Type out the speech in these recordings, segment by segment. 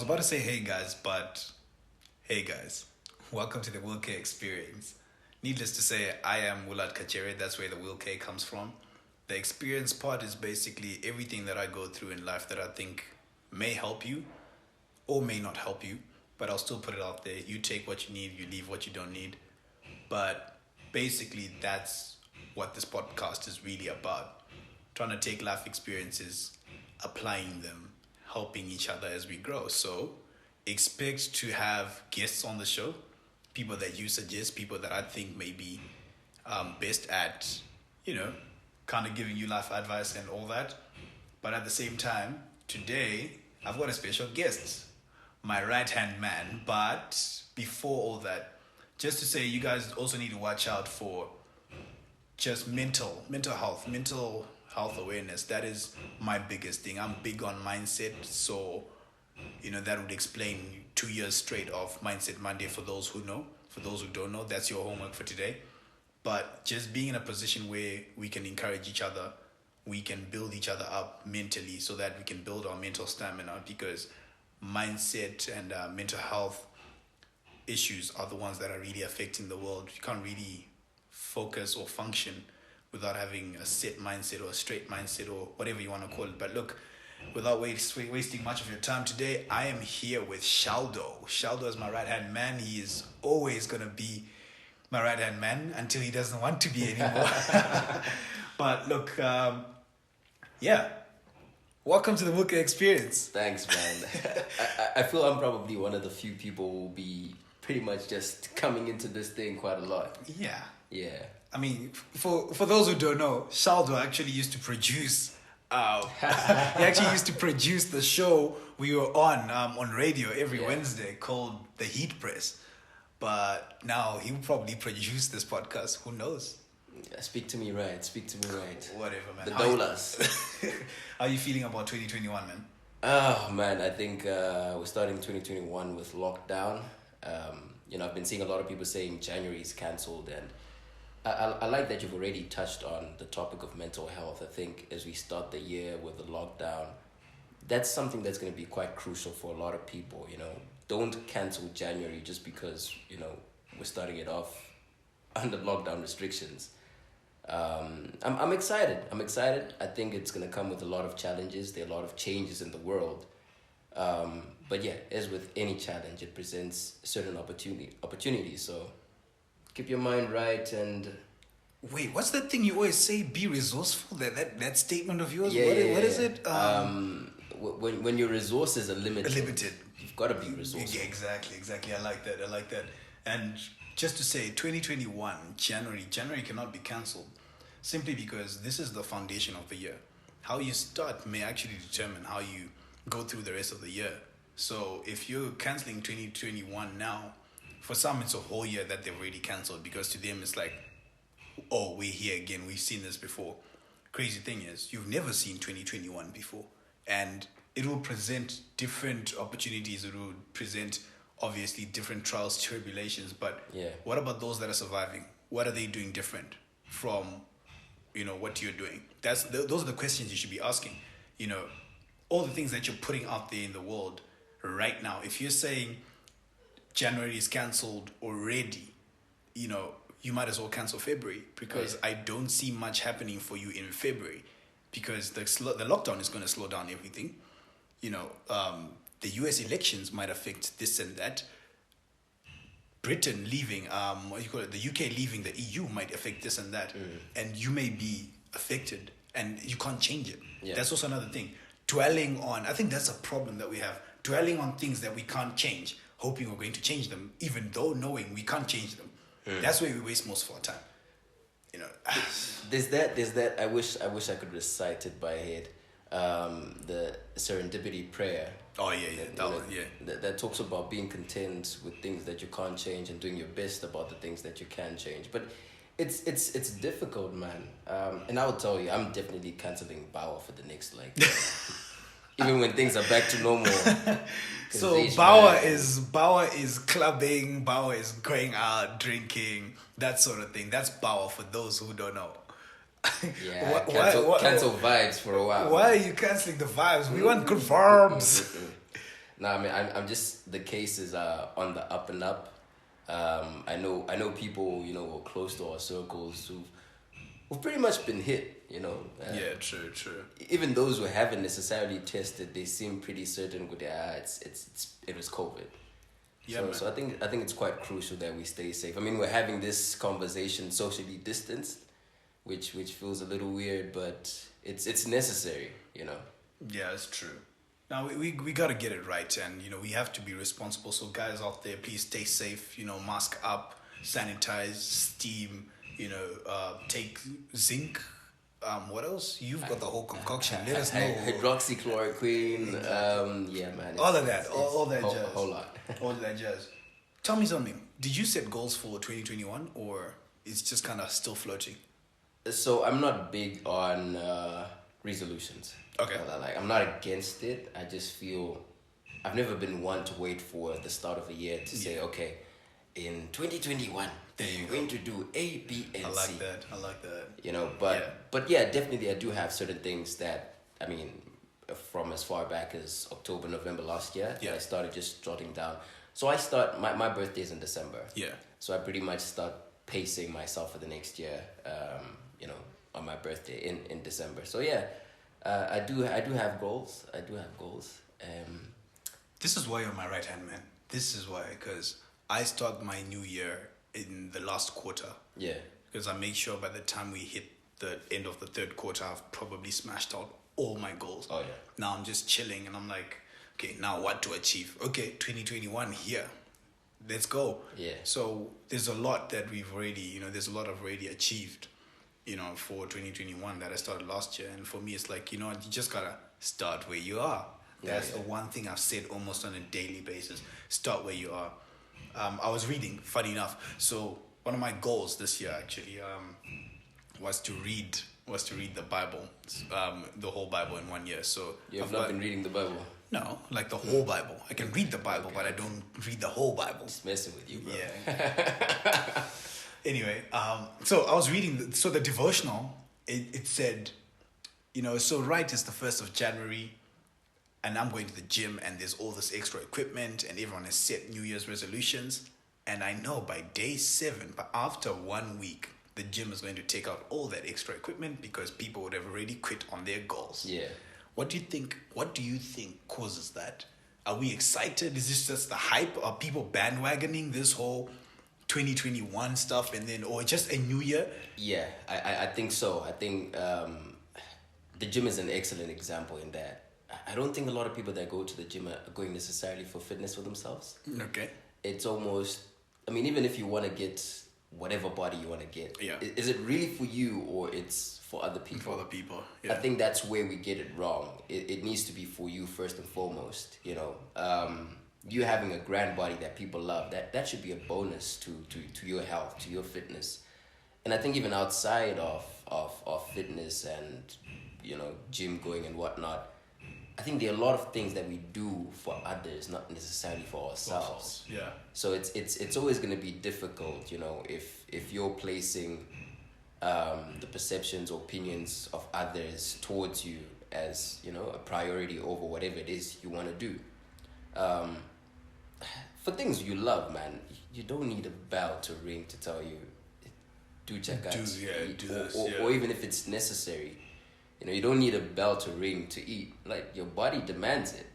was about to say hey guys, but hey guys, welcome to the Will-Kae experience. Needless to say, I am Willard Kachere. That's where the Will-Kae comes from. The experience part is basically everything that I go through in life that I think may help you or may not help you, but I'll still put it out there. You take what you need, you leave what you don't need. But basically, that's what this podcast is really about. Trying to take life experiences, applying them, helping each other as we grow. So expect to have guests on the show, people that you suggest, people that I think may be best at, kind of giving you life advice and all that. But at the same time, today, I've got a special guest, my right-hand man. But before all that, just to say, you guys also need to watch out for just mental health awareness. That is my biggest thing. I'm big on mindset, so that would explain 2 years straight of Mindset Monday for those who know. For those who don't know, that's your homework for today. But just being in a position where we can encourage each other, we can build each other up mentally so that we can build our mental stamina, because mindset and mental health issues are the ones that are really affecting the world. You can't really focus or function without having a set mindset or a straight mindset or whatever you want to call it. But look, without wasting much of your time today, I am here with SHALdo. SHALdo is my right-hand man. He is always going to be my right-hand man until he doesn't want to be anymore. But look, welcome to the Will-Kae experience. Thanks, man. I feel I'm probably one of the few people who will be pretty much just coming into this thing quite a lot. Yeah. I mean, for those who don't know, SHALdo actually used to produce. He actually used to produce the show we were on radio every Wednesday called The Heat Press. But now he will probably produce this podcast. Who knows? Yeah, speak to me right. Whatever, man. The dollars. How are you feeling about 2021, man? Oh, man, I think we're starting 2021 with lockdown. I've been seeing a lot of people saying January is cancelled, and I like that you've already touched on the topic of mental health. I think as we start the year with the lockdown, that's something that's going to be quite crucial for a lot of people. Don't cancel January just because, we're starting it off under lockdown restrictions. I'm excited. I think it's going to come with a lot of challenges. There are a lot of changes in the world. But yeah, as with any challenge, it presents certain opportunities. So keep your mind right and... Wait, what's that thing you always say? Be resourceful? That statement of yours? Yeah, what is it? When your resources are limited, you've got to be resourceful. Yeah, exactly. I like that. And just to say, 2021, January cannot be cancelled simply because this is the foundation of the year. How you start may actually determine how you go through the rest of the year. So if you're cancelling 2021 now, for some it's a whole year that they've already cancelled, because to them it's like, oh, we're here again, we've seen this before. Crazy thing is, you've never seen 2021 before, and it will present different opportunities. It will present obviously different trials, tribulations, but what about those that are surviving? What are they doing different from what you're doing? Those are the questions you should be asking. All the things that you're putting out there in the world right now. If you're saying January is cancelled already, you might as well cancel February, because I don't see much happening for you in February, because the lockdown is going to slow down everything. The US elections might affect this and that. Britain leaving, the UK leaving the EU might affect this and that. And you may be affected and you can't change it. Yeah. That's also another thing. I think that's a problem that we have. Dwelling on things that we can't change, hoping we're going to change them, even though knowing we can't change them. That's where we waste most of our time. There's that. I wish I could recite it by head. The Serendipity Prayer. Oh yeah. That talks about being content with things that you can't change and doing your best about the things that you can change. But it's difficult, man. And I will tell you, I'm definitely cancelling Bauer for the next even when things are back to normal. So Bauer is clubbing, Bauer is going out, drinking, that sort of thing. That's Bauer for those who don't know. Yeah, cancel vibes for a while. Why are you cancelling the vibes? We want good vibes. No, I mean, I'm just, the cases are on the up and up. I know people, you know, who are close to our circles who've pretty much been hit, you know. Yeah, true. Even those who haven't necessarily tested, they seem pretty certain with it was COVID. Yeah, so I think it's quite crucial that we stay safe. I mean, we're having this conversation socially distanced, which feels a little weird, but it's necessary, you know. Yeah, it's true. Now we got to get it right, and you know we have to be responsible. So guys out there, please stay safe. You know, mask up, sanitize, steam. You know, take zinc. What else? You've got the whole concoction. Let us know. Hydroxychloroquine. Exactly. Yeah, man. All of that. All that jazz. Whole lot. All that jazz. Tell me something. Did you set goals for 2021, or it's just kind of still floating? So I'm not big on resolutions. Okay. Like, I'm not against it. I just feel I've never been one to wait for the start of a year to say, okay, in 2021, I'm going to do A, B, and C. I like that. You know, but yeah, definitely I do have certain things that, I mean, from as far back as October, November last year, that I started just jotting down. So I start, my birthday is in December. Yeah. So I pretty much start pacing myself for the next year, you know, on my birthday in December. So yeah, I do have goals. This is why you're my right hand man. This is why, because I start my new year in the last quarter. Yeah. Because I make sure by the time we hit the end of the third quarter, I've probably smashed out all my goals. Oh yeah. Now I'm just chilling and I'm like, okay, now what to achieve? Okay, 2021 here. Let's go. Yeah. So there's a lot that we've already, you know, there's a lot I've already achieved, you know, for 2021 that I started last year. And for me, it's like, you know, you just gotta start where you are. That's the one thing I've said almost on a daily basis. Start where you are. I was reading, funny enough. So one of my goals this year actually was to read the Bible, the whole Bible in 1 year. So You've not been reading the Bible? No, like the whole Bible. I can read the Bible, but I don't read the whole Bible. Just messing with you, bro. Yeah. Anyway, so I was reading, so the devotional, it said, you know, so right is the 1st of January, and I'm going to the gym, and there's all this extra equipment, and everyone has set New Year's resolutions, and I know by day 7, but after 1 week, the gym is going to take out all that extra equipment because people would have already quit on their goals. Yeah. What do you think causes that? Are we excited? Is this just the hype? Are people bandwagoning this whole 2021 stuff and then, or just a new year? Yeah, I think so. I think the gym is an excellent example in that. I don't think a lot of people that go to the gym are going necessarily for fitness for themselves. Okay. It's almost, I mean, even if you want to get whatever body you want to get, is it really for you or it's for other people? For other people, yeah. I think that's where we get it wrong. It needs to be for you first and foremost, you know. You having a grand body that people love, that should be a bonus to your health, to your fitness. And I think even outside of fitness and, you know, gym going and whatnot, I think there are a lot of things that we do for others, not necessarily for ourselves. Yeah. So it's always going to be difficult, you know, if you're placing the perceptions or opinions of others towards you as, you know, a priority over whatever it is you want to do. For things you love, man, you don't need a bell to ring to tell you, do check out, or even if it's necessary. You know, you don't need a bell to ring to eat. Like, your body demands it.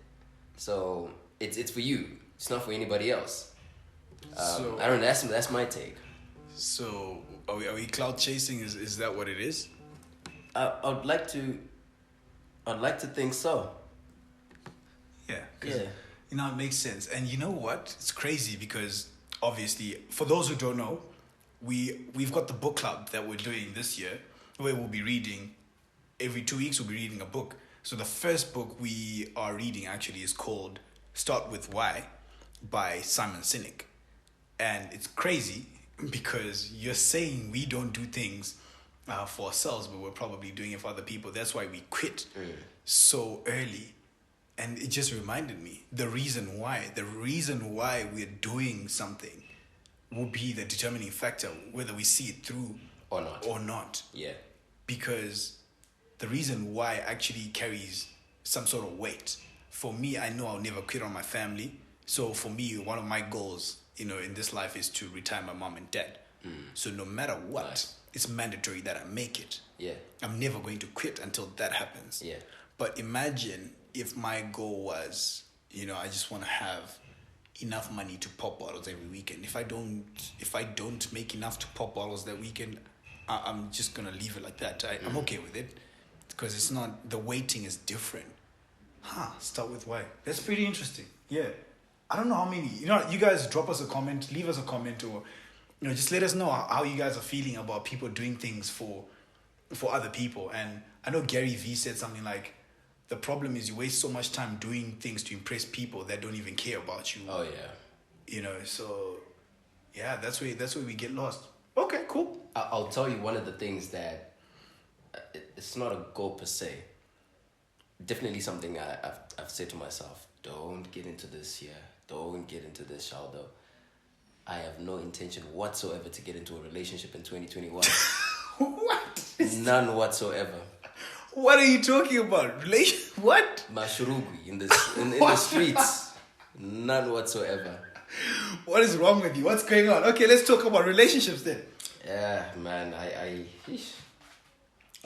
So it's for you. It's not for anybody else. So, I don't know, that's my take. So are we cloud chasing? Is that what it is? I'd like to think so. Yeah. Yeah. You know, it makes sense. And you know what? It's crazy because obviously, for those who don't know, we've got the book club that we're doing this year where we'll be reading. Every 2 weeks we'll be reading a book. So the first book we are reading actually is called Start With Why by Simon Sinek. And it's crazy because you're saying we don't do things for ourselves, but we're probably doing it for other people. That's why we quit so early. And it just reminded me the reason why we're doing something will be the determining factor, whether we see it through or not. Yeah. Because the reason why actually carries some sort of weight. for me, I know I'll never quit on my family. So for me, one of my goals, in this life is to retire my mom and dad. So no matter what, Nice. it's mandatory that I make it. Yeah. I'm never going to quit until that happens. Yeah. But imagine if my goal was, I just want to have enough money to pop bottles every weekend. If I don't make enough to pop bottles that weekend, I'm just gonna leave it like that. I'm okay with it because it's not, the waiting is different. Start with why. That's pretty interesting. Yeah. I don't know how many, you guys drop us a comment, leave us a comment, or, just let us know how you guys are feeling about people doing things for other people. And I know Gary Vee said something like, the problem is you waste so much time doing things to impress people that don't even care about you. Oh yeah. So yeah, that's where we get lost. Okay, cool. I'll tell you one of the things that it's not a goal per se. Definitely something I've said to myself, don't get into this here. Don't get into this, SHALdo. I have no intention whatsoever to get into a relationship in 2021. What? None whatsoever. What are you talking about? What? Mashurugwi in the streets. None whatsoever. What is wrong with you? What's going on? Okay, let's talk about relationships then. Yeah, man.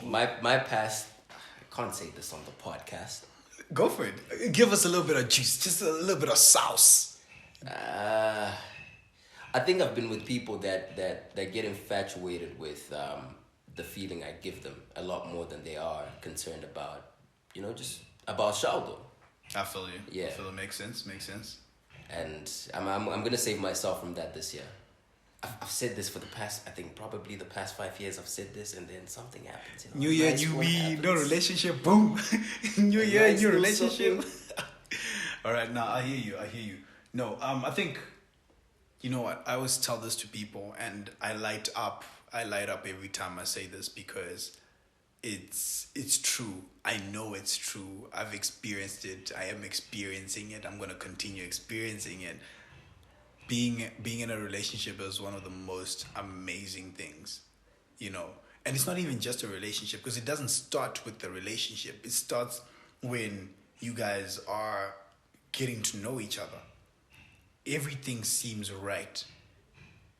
My past. I can't say this on the podcast. Go for it. Give us a little bit of juice, just a little bit of sauce. I think I've been with people that get infatuated with the feeling I give them a lot more than they are concerned about, just about SHALdo. I feel you. Yeah. I feel it makes sense. And I'm gonna save myself from that this year. I've said this for the past, I think probably the past 5 years. I've said this, and then something happens. New year, no relationship. Boom. New year, new relationship. All right, now I hear you. No, I think, you know what? I always tell this to people, and I light up every time I say this because it's true. I know it's true. I've experienced it. I am experiencing it. I'm gonna continue experiencing it. Being in a relationship is one of the most amazing things, and it's not even just a relationship, because it doesn't start with the relationship. It starts when you guys are getting to know each other. Everything seems right,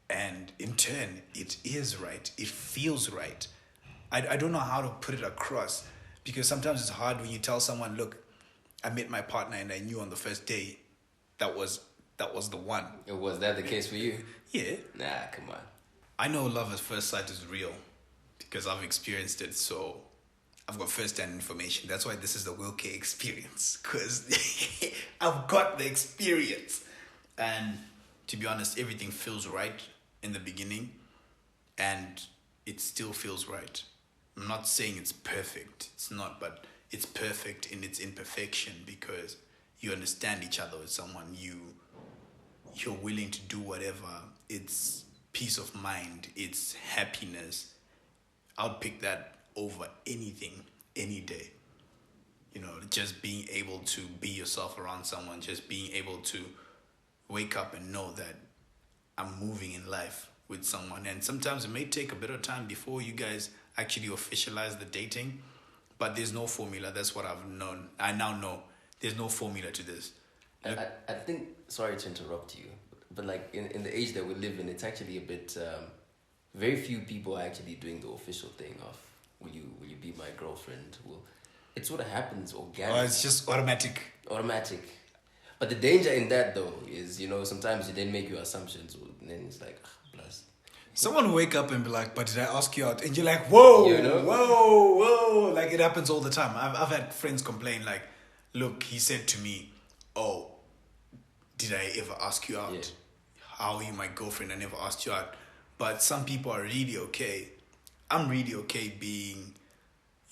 and in turn it is right. It feels right. I don't know how to put it across, because sometimes it's hard when you tell someone, look, I met my partner and I knew on the first day that was the one. Was that the case for you? Yeah. Nah, come on. I know love at first sight is real because I've experienced it, so I've got first-hand information. That's why this is the Will-Kae experience, because I've got the experience. And to be honest, everything feels right in the beginning, and it still feels right. I'm not saying it's perfect. It's not, but it's perfect in its imperfection, because you understand each other with someone. You're willing to do whatever. It's peace of mind. It's happiness. I'll pick that over anything, any day. Just being able to be yourself around someone, just being able to wake up and know that I'm moving in life with someone. And sometimes it may take a bit of time before you guys actually officialize the dating, but there's no formula. That's what I've known. I now know there's no formula to this. I think, sorry to interrupt you, but like in the age that we live in, it's actually a bit, very few people are actually doing the official thing of, will you be my girlfriend? It sort of happens organically. Oh, it's just automatic. But the danger in that though is, sometimes you then make your assumptions, and then it's like, plus. Someone will wake up and be like, but did I ask you out? And you're like, whoa, whoa. Like, it happens all the time. I've had friends complain like, look, he said to me, oh, did I ever ask you out? Yeah. How are you my girlfriend? I never asked you out. But some people are really okay. I'm really okay being,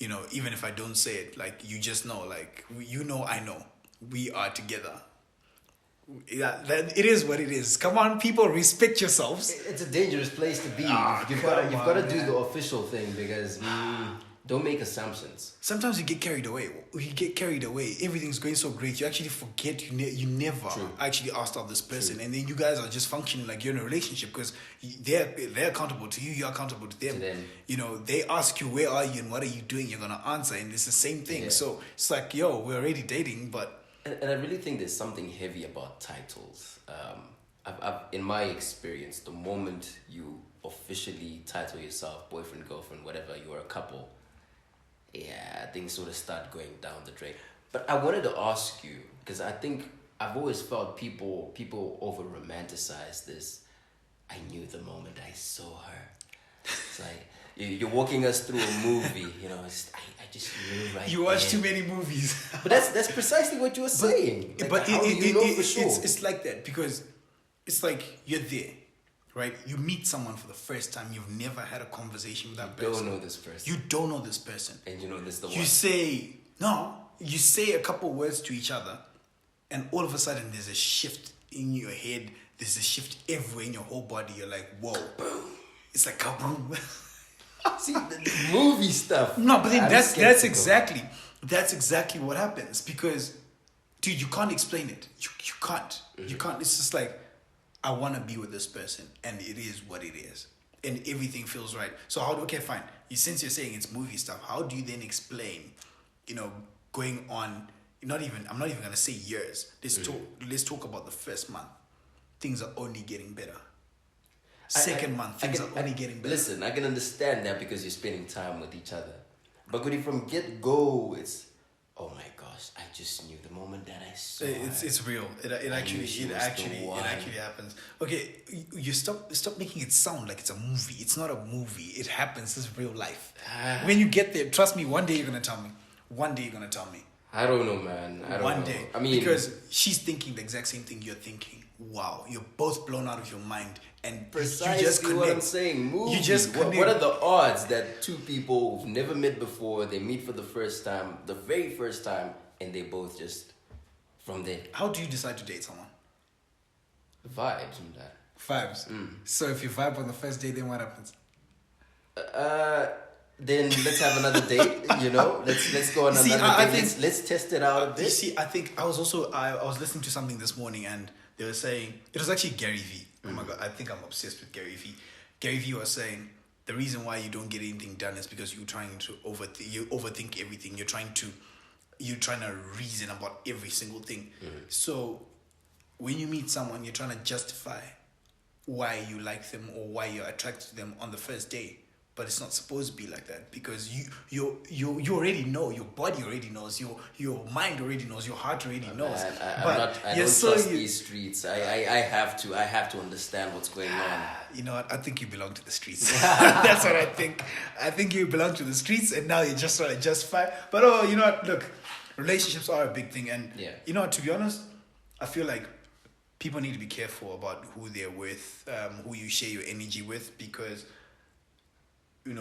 even if I don't say it, like, you just know, like, I know. We are together. Yeah, it is what it is. Come on, people, respect yourselves. It's a dangerous place to be. You've got to do the official thing, because don't make assumptions. Sometimes you get carried away. Everything's going so great. You actually forget you never actually asked out this person. And then you guys are just functioning like you're in a relationship, because they're accountable to you. You're accountable to them. They ask you, where are you and what are you doing? You're going to answer. And it's the same thing. Yeah. So it's like, we're already dating, but And I really think there's something heavy about titles. In my experience, the moment you officially title yourself boyfriend, girlfriend, whatever, you're a couple, yeah, things sort of start going down the drain. But I wanted to ask you, because I think I've always felt people over romanticize this. I knew the moment I saw her. It's like you're walking us through a movie, I just knew right. You watch too many movies. But that's precisely what you were saying. But how do you know for sure? It's like that because it's like you're there, right? You meet someone for the first time. You've never had a conversation with that person. You don't know this person. You don't know this person. And you know this the one. You say a couple words to each other, and all of a sudden there's a shift in your head. There's a shift everywhere in your whole body. You're like, whoa. It's like kaboom. See, the movie stuff. No, but then that's exactly what happens because, dude, you can't explain it. You can't. Mm-hmm. You can't. It's just like, I want to be with this person, and it is what it is, and everything feels right. So okay, fine. Since you're saying it's movie stuff, how do you then explain, going on? I'm not even gonna say years. Let's talk about the first month. Things are only getting better. Second month, things are only getting better. Listen, I can understand that because you're spending time with each other. But from get-go, it's, oh my gosh, I just knew the moment that I saw her. It's real. It actually happens. Okay, you stop making it sound like it's a movie. It's not a movie. It happens. It's real life. When you get there, trust me, one day you're gonna tell me. I don't know, man. I don't know. One day. I mean, because she's thinking the exact same thing you're thinking. Wow, you're both blown out of your mind, and precisely you just connect. What I'm saying. Movie. You just connect. What are the odds that two people who've never met before, they meet for the very first time, and they both just from there? How do you decide to date someone? Vibes and that. Vibes. So if you vibe on the first day, then what happens? Then let's have another date. Let's go on another date. Let's test it out a bit. You see, I think I was listening to something this morning, and they were saying it was actually Gary Vee. Oh my God, I think I'm obsessed with Gary Vee. Gary Vee was saying the reason why you don't get anything done is because you're trying to overthink everything. You're trying to reason about every single thing. So when you meet someone, you're trying to justify why you like them or why you're attracted to them on the first day. But it's not supposed to be like that because you already know, your body already knows, your mind already knows, your heart already knows. I don't trust these streets. I have to understand what's going on. You know what? I think you belong to the streets. That's what I think. I think you belong to the streets, and now you're just trying to justify. But you know what? Look, relationships are a big thing, and you know what? To be honest, I feel like people need to be careful about who they're with, who you share your energy with, because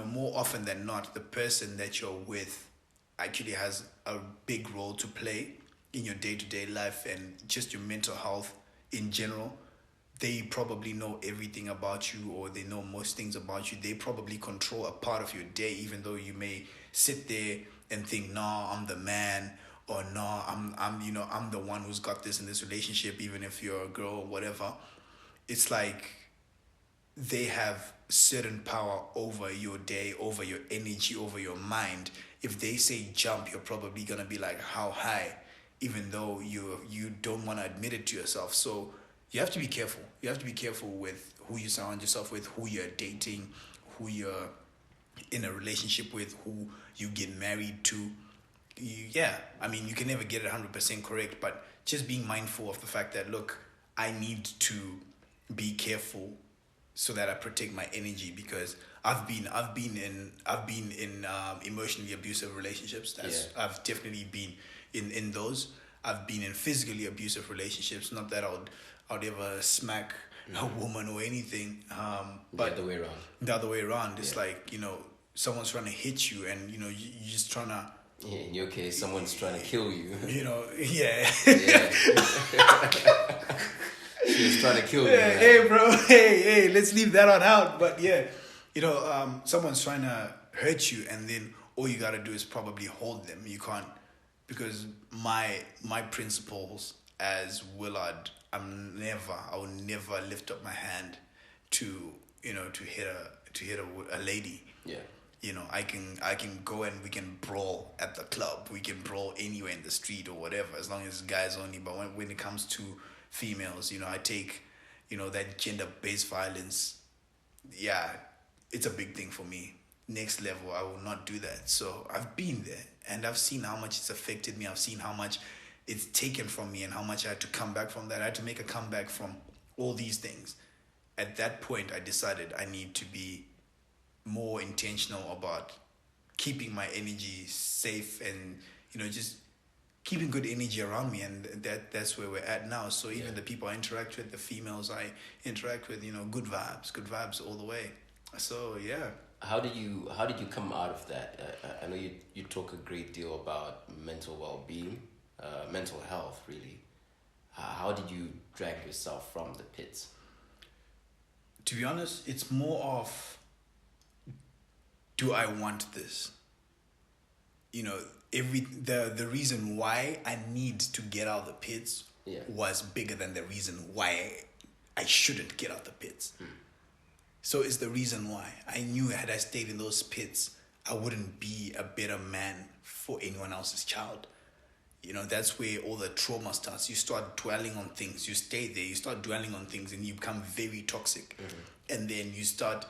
more often than not, the person that you're with actually has a big role to play in your day-to-day life and just your mental health in general. They probably know everything about you, or they know most things about you. They probably control a part of your day, even though you may sit there and think, "Nah, I'm the man," or "Nah, I'm the one who's got this in this relationship," even if you're a girl or whatever. It's like they have certain power over your day, over your energy, over your mind. If they say jump, you're probably gonna be like, how high, even though you don't want to admit it to yourself. So you have to be careful. You have to be careful with who you surround yourself with, who you're dating, who you're in a relationship with, who you get married to. You can never get it 100% correct, but just being mindful of the fact that, look, I need to be careful so that I protect my energy, because I've been in emotionally abusive relationships. I've definitely been in those. I've been in physically abusive relationships. Not that I would ever smack a woman or anything. But the other way around. The other way around. It's like, someone's trying to hit you, and you're just trying to. Yeah, in your case, someone's trying to kill you. Yeah. She was trying to kill you. Hey, bro. Hey, let's leave that on out. But someone's trying to hurt you, and then all you gotta do is probably hold them. You can't, because my principles as Willard, I will never lift up my hand to hit a lady. Yeah. You know, I can go and we can brawl at the club. We can brawl anywhere in the street or whatever, as long as it's guys only. But when it comes to females, you know, I take, you know, that gender-based violence. Yeah, it's a big thing for me. Next level, I will not do that. So I've been there and I've seen how much it's affected me. I've seen how much it's taken from me and how much I had to come back from that. I had to make a comeback from all these things. At that point, I decided I need to be more intentional about keeping my energy safe and, you know, just keeping good energy around me. And that's where we're at now. So even the people I interact with, the females I interact with, you know, good vibes all the way. So yeah. How did you come out of that? I know you talk a great deal about mental well-being, mental health, really. How did you drag yourself from the pits? To be honest, it's more of, do I want this? You know, the reason why I need to get out of the pits was bigger than the reason why I shouldn't get out the pits. So it's the reason why. I knew had I stayed in those pits, I wouldn't be a better man for anyone else's child. You know, that's where all the trauma starts. You start dwelling on things. You stay there. You start dwelling on things and you become very toxic. And then you start,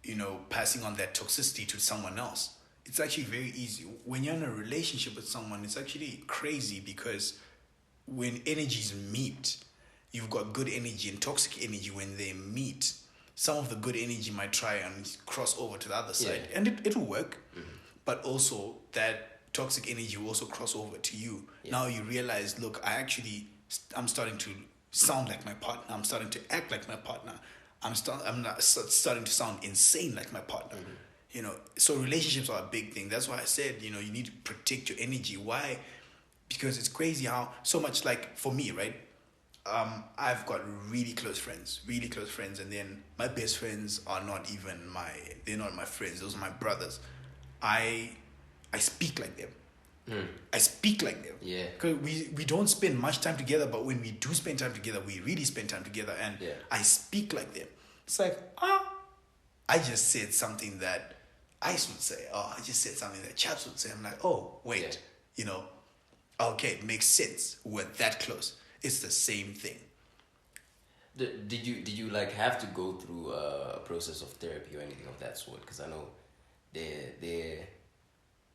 you know, passing on that toxicity to someone else. It's actually very easy. When you're in a relationship with someone, it's actually crazy because when energies meet, you've got good energy and toxic energy. When they meet, some of the good energy might try and cross over to the other side. And it'll work. But also that toxic energy will also cross over to you. Now you realize, look, I'm starting to sound like my partner. I'm starting to act like my partner. I'm starting to sound insane like my partner. You know, so relationships are a big thing. That's why I said, you know, you need to protect your energy. Why? Because it's crazy how so much, like for me, right? I've got really close friends, and then my best friends are they're not my friends. Those are my brothers. I speak like them. I speak like them. Yeah. Because we don't spend much time together, but when we do spend time together, we really spend time together, and I speak like them. It's like, I just said something that Ice would say. I just said something that Chaps would say. I'm like, oh, wait, you know, okay, it makes sense. We're that close. It's the same thing. Did you like have to go through a process of therapy or anything of that sort? Because I know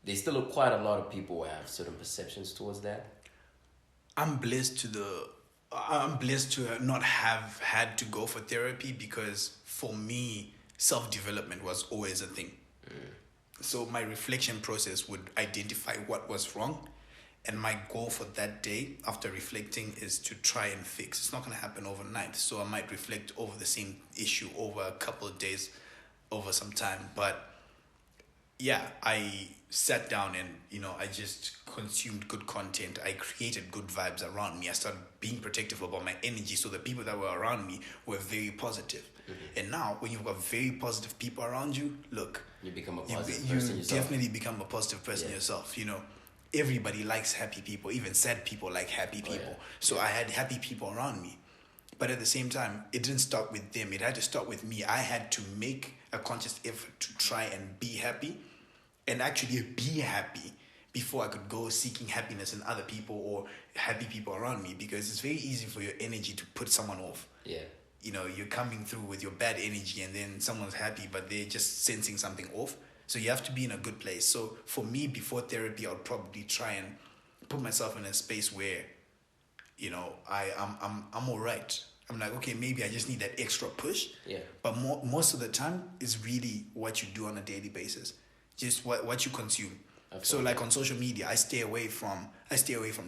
there's still quite a lot of people who have certain perceptions towards that. I'm blessed to not have had to go for therapy because for me, self-development was always a thing. So my reflection process would identify what was wrong. And my goal for that day after reflecting is to try and fix. It's not going to happen overnight. So I might reflect over the same issue over a couple of days, over some time. But yeah, I sat down and, you know, I just consumed good content. I created good vibes around me. I started being protective about my energy. So the people that were around me were very positive. And now when you've got very positive people around you, look, you become a positive person yourself. You definitely become a positive person yourself, you know. Everybody likes happy people. Even sad people like happy people. So I had happy people around me. But at the same time, it didn't start with them. It had to start with me. I had to make a conscious effort to try and be happy and actually be happy before I could go seeking happiness in other people or happy people around me, because it's very easy for your energy to put someone off. Yeah. You know, you're coming through with your bad energy and then someone's happy, but they're just sensing something off. So you have to be in a good place. So for me, before therapy, I would probably try and put myself in a space where, you know, I'm all right. I'm like, okay, maybe I just need that extra push. Yeah. But most of the time, it's really what you do on a daily basis, just what you consume. Absolutely. So like on social media, I stay away from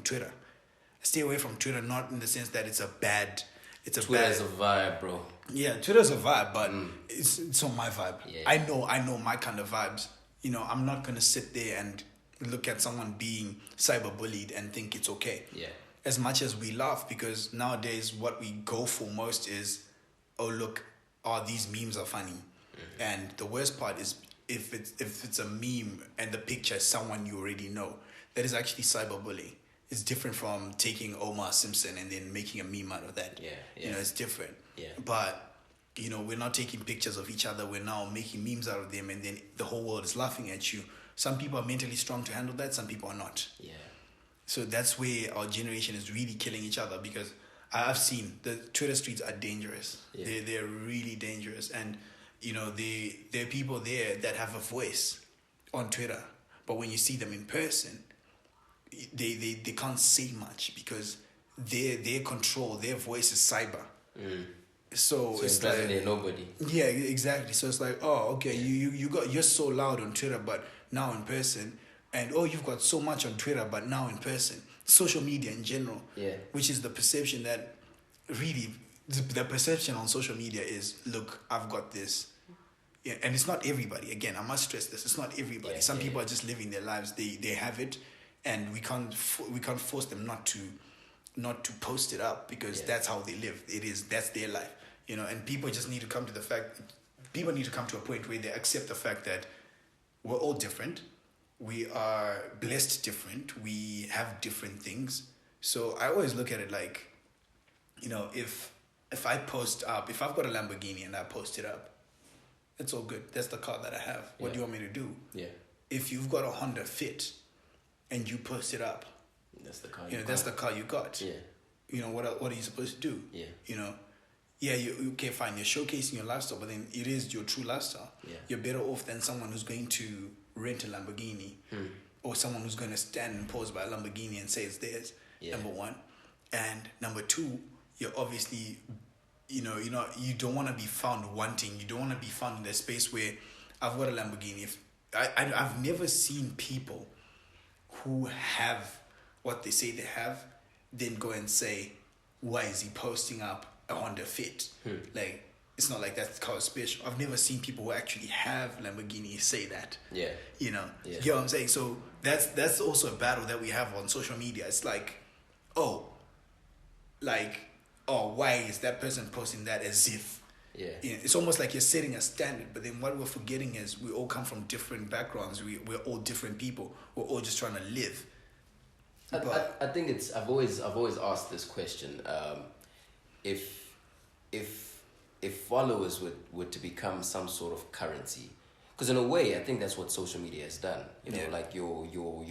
Twitter. I stay away from Twitter, not in the sense that it's a bad. Twitter's a vibe, bro. Yeah, Twitter's a vibe, but it's on my vibe. Yeah. I know my kind of vibes. You know, I'm not gonna sit there and look at someone being cyberbullied and think it's okay. Yeah. As much as we laugh, because nowadays what we go for most is, these memes are funny. And the worst part is if it's a meme and the picture is someone you already know, that is actually cyberbullying. It's different from taking Omar Simpson and then making a meme out of that. Yeah. You know, it's different. Yeah. But, we're not taking pictures of each other. We're now making memes out of them, and then the whole world is laughing at you. Some people are mentally strong to handle that. Some people are not. Yeah. So that's where our generation is really killing each other, because I've seen the Twitter streets are dangerous. Yeah. They're really dangerous, and there are people there that have a voice on Twitter, but when you see them in person, they can't say much because their control, their voice is cyber. So it's like they're nobody. Yeah, exactly. So it's like, oh, okay, you're so loud on Twitter, but now in person, and you've got so much on Twitter, but now in person. Social media in general, which is the perception that really the perception on social media is, look, I've got this. Yeah, and it's not everybody. Again, I must stress this. It's not everybody. Some people are just living their lives. They have it, and we can't force them not to post it up, because that's how they live. That's their life. And people just need to come to the fact. People need to come to a point where they accept the fact that we're all different. We are blessed different. We have different things. So I always look at it like, if I post up, if I've got a Lamborghini and I post it up, it's all good. That's the car that I have. What do you want me to do? Yeah. If you've got a Honda Fit and you post it up, that's the car that's the car you got. Yeah. What are you supposed to do? Yeah. You okay, fine, you're showcasing your lifestyle, but then it is your true lifestyle. Yeah. You're better off than someone who's going to rent a Lamborghini or someone who's going to stand and pose by a Lamborghini and say it's theirs, number one. And number two, you're obviously, you don't want to be found wanting. You don't want to be found in that space where I've got a Lamborghini. I've never seen people who have what they say they have then go and say, why is he posting up a Honda Fit? Like, it's not like that car is special. I've never seen people who actually have Lamborghini say that. Yeah. You know what I'm saying? So that's also a battle that we have on social media. It's like, why is that person posting that as if? Yeah. It's almost like you're setting a standard, but then what we're forgetting is we all come from different backgrounds. We're all different people. We're all just trying to live. I think I've always asked this question. If followers were to become some sort of currency, because in a way I think that's what social media has done. Like your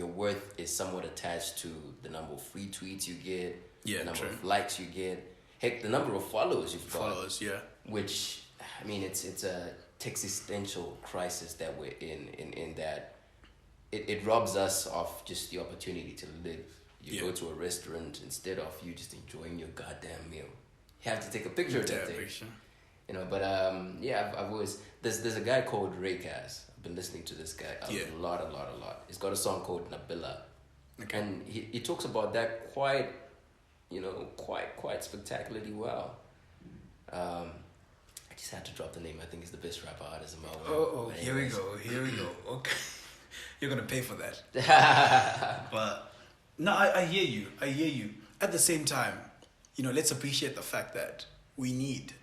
worth is somewhat attached to the number of free tweets you get, the number of likes you get, heck, the number of followers you've got. Which, I mean, it's a existential crisis that we're in that it robs us of just the opportunity to live. You go to a restaurant, instead of you just enjoying your goddamn meal, you have to take a picture of that thing. But I've always there's a guy called Ray-Kaz. I've been listening to this guy a lot. He's got a song called Nabila, and he talks about that quite spectacularly well. I just had to drop the name. I think he's the best rapper artist in my world. Here we go. Okay, you're gonna pay for that. But no, I hear you. At the same time, let's appreciate the fact that we need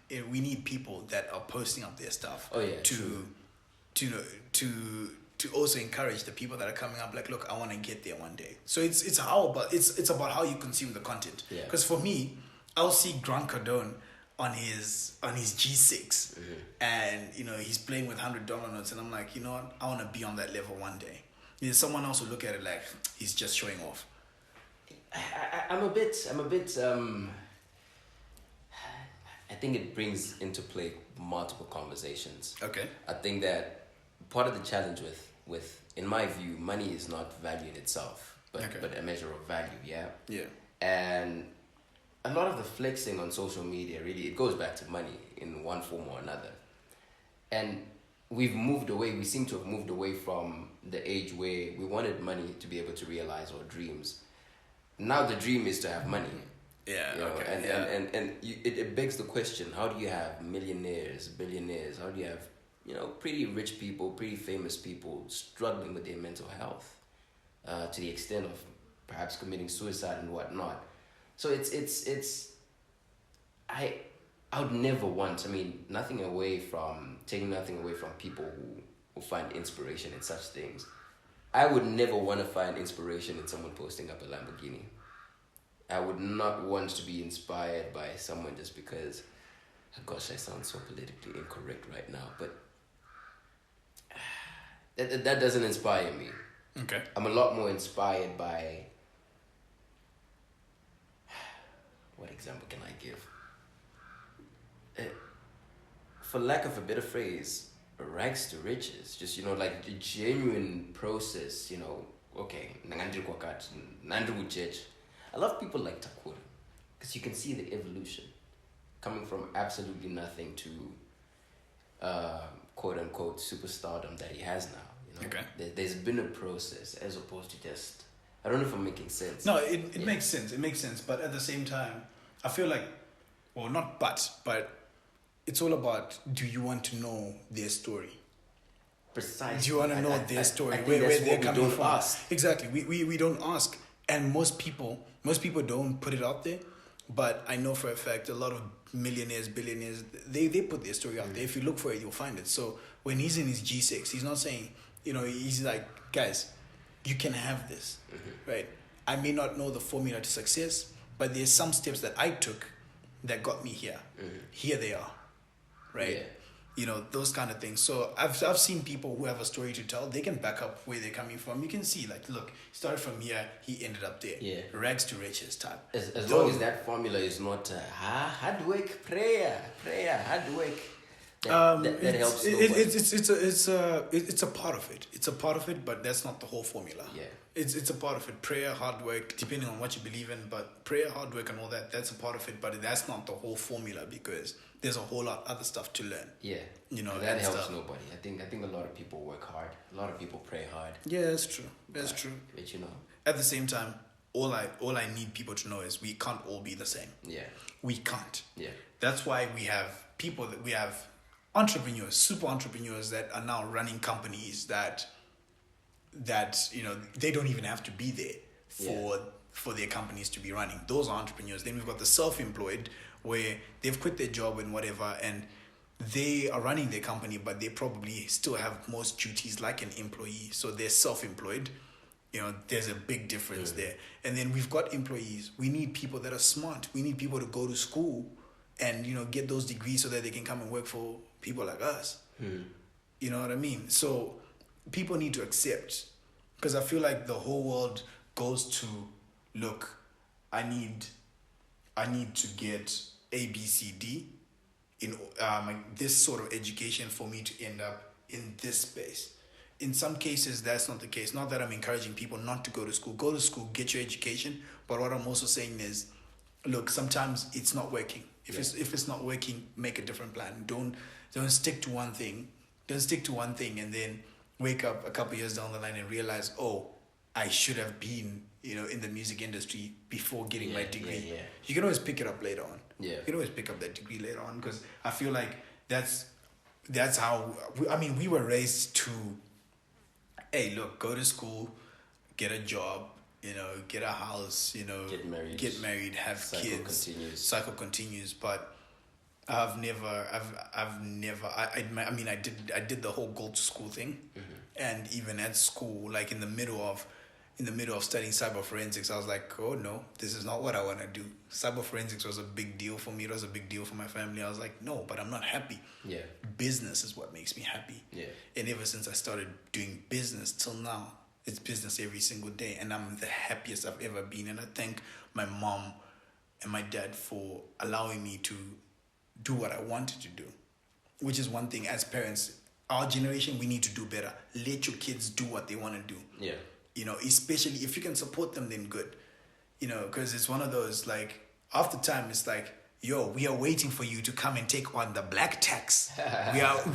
people that are posting up their stuff to also encourage the people that are coming up. Like, look, I want to get there one day. So it's about how you consume the content. Because for me, I'll see Grant Cardone on his G6, and he's playing with $100 notes, and I'm like, you know what, I want to be on that level one day. There's someone else who look at it like he's just showing off. I'm a bit. I think it brings into play multiple conversations. Okay. I think that part of the challenge with in my view, money is not value in itself, but a measure of value. Yeah. Yeah. And a lot of the flexing on social media, really, it goes back to money in one form or another. And we seem to have moved away from the age where we wanted money to be able to realize our dreams. Now the dream is to have money. Yeah, it begs the question, how do you have millionaires, billionaires, how do you have, pretty rich people, pretty famous people struggling with their mental health to the extent of perhaps committing suicide and whatnot. So I would never want, taking nothing away from people who find inspiration in such things. I would never want to find inspiration in someone posting up a Lamborghini. I would not want to be inspired by someone just because Gosh, I sound so politically incorrect right now, but that doesn't inspire me. Okay. I'm a lot more inspired by, what example can I give? For lack of a better phrase, rags to riches. Just, like the genuine process, okay, I love people like Takura, because you can see the evolution coming from absolutely nothing to quote unquote superstardom that he has now. Okay. There's been a process as opposed to just, I don't know if I'm making sense. No, it makes sense. It makes sense. But at the same time, I feel like, well, not but it's all about, do you want to know their story? Precisely. Do you want to know their story? I think where that's they're what we coming don't from? ask. Exactly. We don't ask. And most people don't put it out there. But I know for a fact a lot of millionaires, billionaires, they put their story out there. If you look for it, you'll find it. So when he's in his G6, he's not saying, he's like, guys, you can have this, right? I may not know the formula to success, but there's some steps that I took that got me here. Here they are, right? Those kind of things. So I've seen people who have a story to tell. They can back up where they're coming from. You can see, like, look, he started from here, he ended up there. Yeah. Rags to riches type. As long as that formula is not hard work, prayer, hard work. That helps. It's a part of it. It's a part of it, but that's not the whole formula. Yeah. It's a part of it. Prayer, hard work, depending on what you believe in, but prayer, hard work, and all that's a part of it. But that's not the whole formula, because there's a whole lot of other stuff to learn. Yeah. That helps nobody. I think a lot of people work hard. A lot of people pray hard. Yeah, that's true. That's true. But at the same time, all I need people to know is we can't all be the same. Yeah. We can't. Yeah. That's why we have entrepreneurs, super entrepreneurs that are now running companies that they don't even have to be there for their companies to be running. Those are entrepreneurs. Then we've got the self-employed, where they've quit their job and whatever, and they are running their company, but they probably still have most duties like an employee. So they're self-employed. There's a big difference there. And then we've got employees. We need people that are smart. We need people to go to school and get those degrees so that they can come and work for people like us. You know what I mean? So people need to accept, because I feel like the whole world goes to, look, I need to get A, B, C, D in this sort of education for me to end up in this space. In some cases, that's not the case. Not that I'm encouraging people not to go to school. Go to school, get your education. But what I'm also saying is, look, sometimes it's not working. If it's not working, make a different plan. Don't stick to one thing. Don't stick to one thing and then wake up a couple years down the line and realize, oh, I should have been, in the music industry before getting my degree. Yeah. You can always pick it up later on. Yeah. You can always pick up that degree later on, because I feel like that's how, we were raised to, hey, look, go to school, get a job, get a house, get married, have kids. Cycle continues. But I did the whole go to school thing. And even at school, like in the middle of studying cyber forensics, I was like, oh no, this is not what I want to do. Cyber forensics was a big deal for me. It was a big deal for my family. I was like, no, but I'm not happy. Yeah. Business is what makes me happy. Yeah. And ever since I started doing business till now, it's business every single day. And I'm the happiest I've ever been. And I thank my mom and my dad for allowing me to do what I wanted to do, which is one thing as parents. Our generation, we need to do better. Let your kids do what they want to do. Yeah. Especially if you can support them, then good. Because it's one of those, like, after time, it's like, yo, we are waiting for you to come and take on the black tax.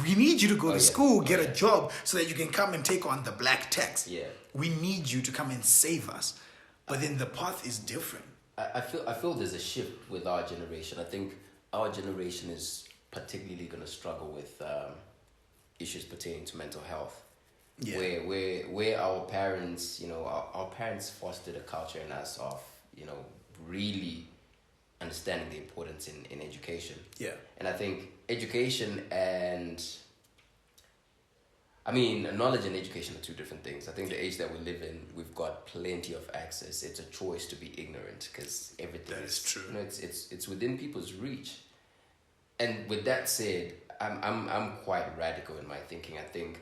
We need you to go to school, get a job, so that you can come and take on the black tax. Yeah. We need you to come and save us. But then the path is different. I feel there's a shift with our generation. I think our generation is particularly going to struggle with issues pertaining to mental health. Yeah. Where our parents, our parents fostered a culture in us of, really understanding the importance in education. Yeah. And I think education and, knowledge and education are two different things. I think the age that we live in, we've got plenty of access. It's a choice to be ignorant, because everything that is true. It's within people's reach. And with that said, I'm quite radical in my thinking. I think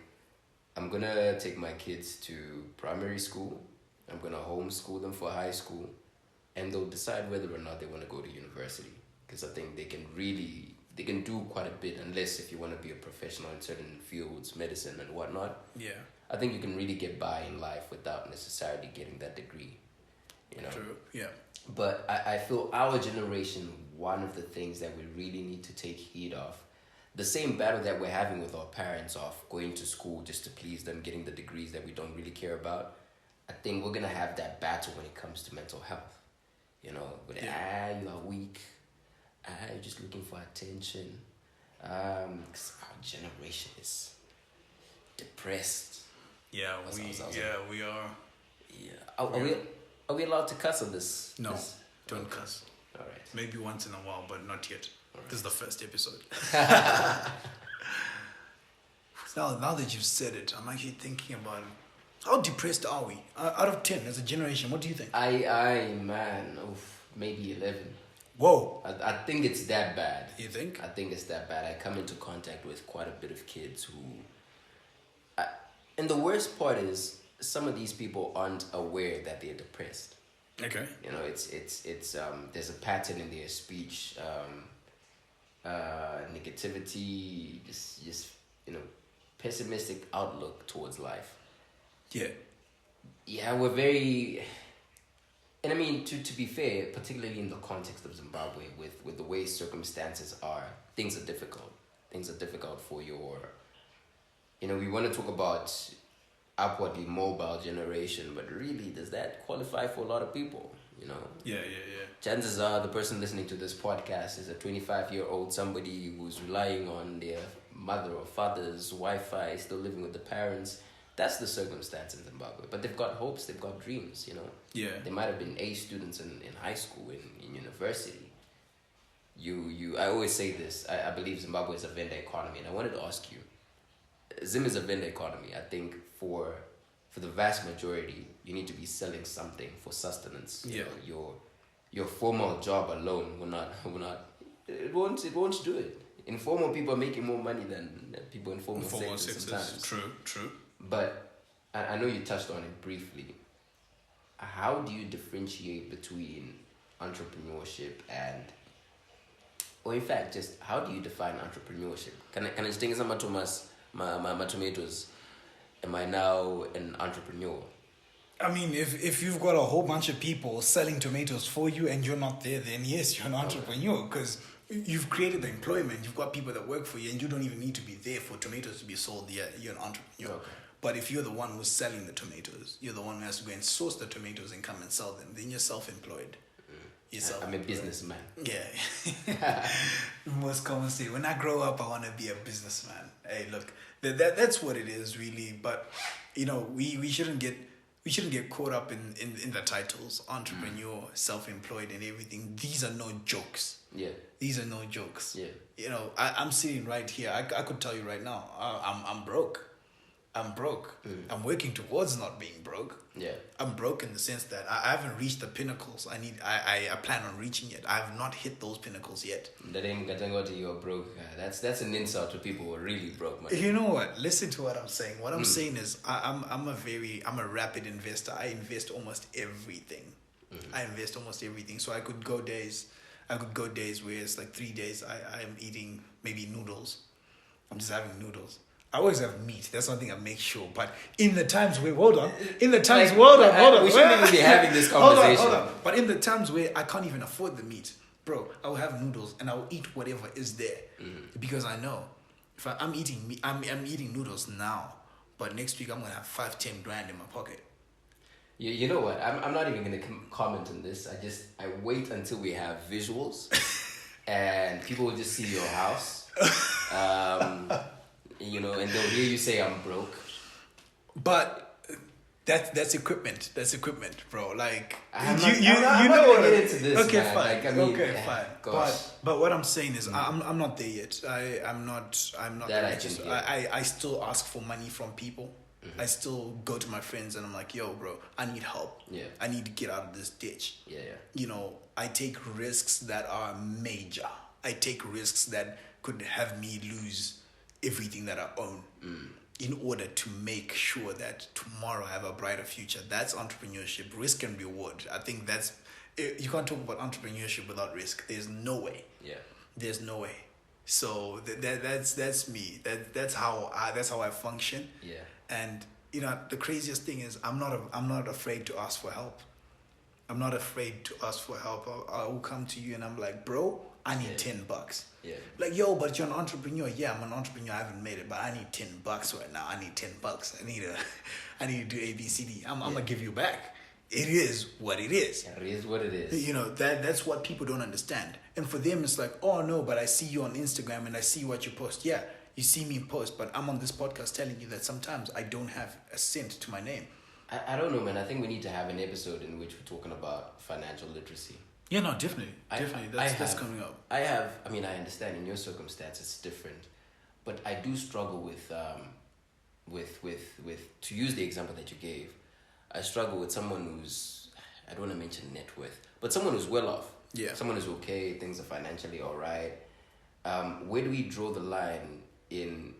I'm gonna take my kids to primary school. I'm gonna homeschool them for high school, and they'll decide whether or not they want to go to university. Because I think they can do quite a bit, unless if you want to be a professional in certain fields, medicine and whatnot. Yeah. I think you can really get by in life without necessarily getting that degree. You know. True. Yeah. But I feel our generation, one of the things that we really need to take heed of, the same battle that we're having with our parents of going to school just to please them, getting the degrees that we don't really care about, I think we're going to have that battle when it comes to mental health. You know, you are weak, you're just looking for attention. 'Cause our generation is depressed. Yeah, we are. Yeah. Are we allowed to cuss on this? No, don't cuss. All right. Maybe once in a while, but not yet. This is the first episode. Now that you've said it, I'm actually thinking about how depressed are we? Out of 10 as a generation, what do you think? Man, maybe 11. Whoa. I think it's that bad. You think? I think it's that bad. I come into contact with quite a bit of kids who... and the worst part is, some of these people aren't aware that they're depressed. Okay. You know, it's there's a pattern in their speech, negativity, just pessimistic outlook towards life. Yeah. Yeah, we're very, and I mean, to be fair, particularly in the context of Zimbabwe, with the way circumstances are, things are difficult. Things are difficult for your, we want to talk about upwardly mobile generation, but really, does that qualify for a lot of people? Yeah. Chances are the person listening to this podcast is a 25-year-old, somebody who's relying on their mother or father's Wi-Fi, still living with the parents. That's the circumstance in Zimbabwe. But they've got hopes, they've got dreams, Yeah. They might have been A students in high school, in university. I always say this, I believe Zimbabwe is a vendor economy, and I wanted to ask you, Zim is a vendor economy. I think for the vast majority, you need to be selling something for sustenance. Yeah. Your formal job alone will not it won't do it. Informal people are making more money than people in formal sectors sometimes. True. But I know you touched on it briefly. How do you differentiate between entrepreneurship or in fact, just how do you define entrepreneurship? Can I just think some Thomas my tomatoes? Am I now an entrepreneur? I mean, if you've got a whole bunch of people selling tomatoes for you and you're not there, then yes, you're an entrepreneur, because you've created the employment. You've got people that work for you, and you don't even need to be there for tomatoes to be sold. Yeah, you're an entrepreneur. Okay. But if you're the one who's selling the tomatoes, you're the one who has to go and source the tomatoes and come and sell them, then you're self-employed. I'm a businessman. Yeah. Most common say, when I grow up, I want to be a businessman. Hey, look, that's what it is, really. But, we shouldn't get caught up in the titles, entrepreneur, self-employed and everything. These are no jokes. Yeah. These are no jokes. Yeah. I'm sitting right here. I could tell you right now, I'm broke. I'm broke. I'm working towards not being broke. Yeah. I'm broke in the sense that I haven't reached the pinnacles I plan on reaching yet. I have not hit those pinnacles yet. That ain't gonna to you're broke. That's an insult to people who are really broke, man. You know what? Listen to what I'm saying. What I'm saying is I'm a rapid investor. I invest almost everything. I invest almost everything. So I could go days where it's like 3 days I am eating maybe noodles. I'm just having noodles. I always have meat. That's one thing I make sure. But in the times where, hold on. Hold on. We shouldn't even be having this conversation. Hold on. But in the times where I can't even afford the meat, bro, I will have noodles and I will eat whatever is there. Because I know if I'm eating meat, I'm eating noodles now, but next week I'm going to have 5-10 grand in my pocket. You know what? I'm not even going to comment on this. I wait until we have visuals and people will just see your house. And they'll hear you say I'm broke. But that's equipment. That's equipment, bro. Like I'm not gonna get into this. Okay, man. fine. Fine. But what I'm saying is I'm not there yet. I'm not that righteous. I still ask for money from people. I still go to my friends and I'm like, yo, bro, I need help. Yeah. I need to get out of this ditch. Yeah. I take risks that are major. I take risks that could have me lose everything that I own in order to make sure that tomorrow I have a brighter future. That's entrepreneurship, risk and reward. I think you can't talk about entrepreneurship without risk. There's no way. Yeah. There's no way. So that's me. That's how I function. Yeah. And the craziest thing is I'm not afraid to ask for help. I'm not afraid to ask for help. I will come to you and I'm like, bro, I need $10. Yeah. Like, yo, but you're an entrepreneur. Yeah, I'm an entrepreneur. I haven't made it, but I need $10 right now. I need $10. I need to do A, B, C, D. I'm gonna give you back. It is what it is. It is what it is. That's what people don't understand. And for them, it's like, oh no, but I see you on Instagram and I see what you post. Yeah, you see me post, but I'm on this podcast telling you that sometimes I don't have a cent to my name. I don't know, man. I think we need to have an episode in which we're talking about financial literacy. Yeah, no, definitely. That's coming up. I understand in your circumstance it's different, but I do struggle with to use the example that you gave, I struggle with someone who's, I don't want to mention net worth, but someone who's well off. Yeah. Someone who's okay, things are financially all right. Where do we draw the line in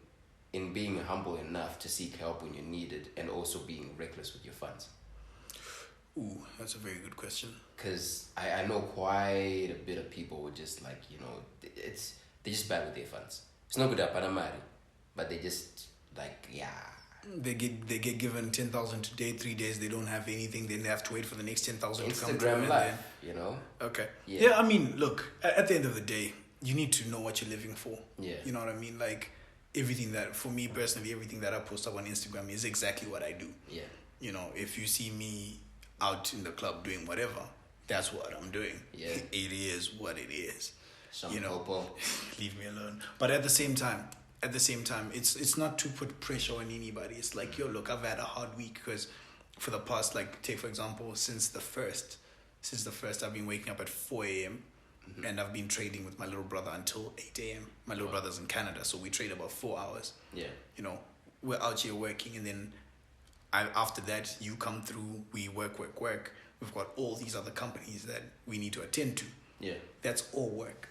being humble enough to seek help when you need it and also being reckless with your funds? Ooh, that's a very good question. Because I know quite a bit of people who just like, they're just bad with their funds. It's not good at Panamari, but they just like, yeah. They get given 10,000 today, 3 days they don't have anything, then they have to wait for the next 10,000 to come through. Instagram life, Okay. Yeah. I mean, look, at the end of the day, you need to know what you're living for. Yeah. You know what I mean? Like, everything that, for me personally, everything that I post up on Instagram is exactly what I do. Yeah. If you see me out in the club doing whatever, that's what I'm doing. Yeah. It is what it is. Popo. Leave me alone. But at the same time, it's not to put pressure on anybody. It's like, yo, look, I've had a hard week because for the past, like, take for example, since the first, I've been waking up at 4 a.m. And I've been trading with my little brother until 8 a.m. My little brother's in Canada, so we trade about 4 hours. Yeah. We're out here working, and then after that, you come through, we work. We've got all these other companies that we need to attend to. Yeah. That's all work.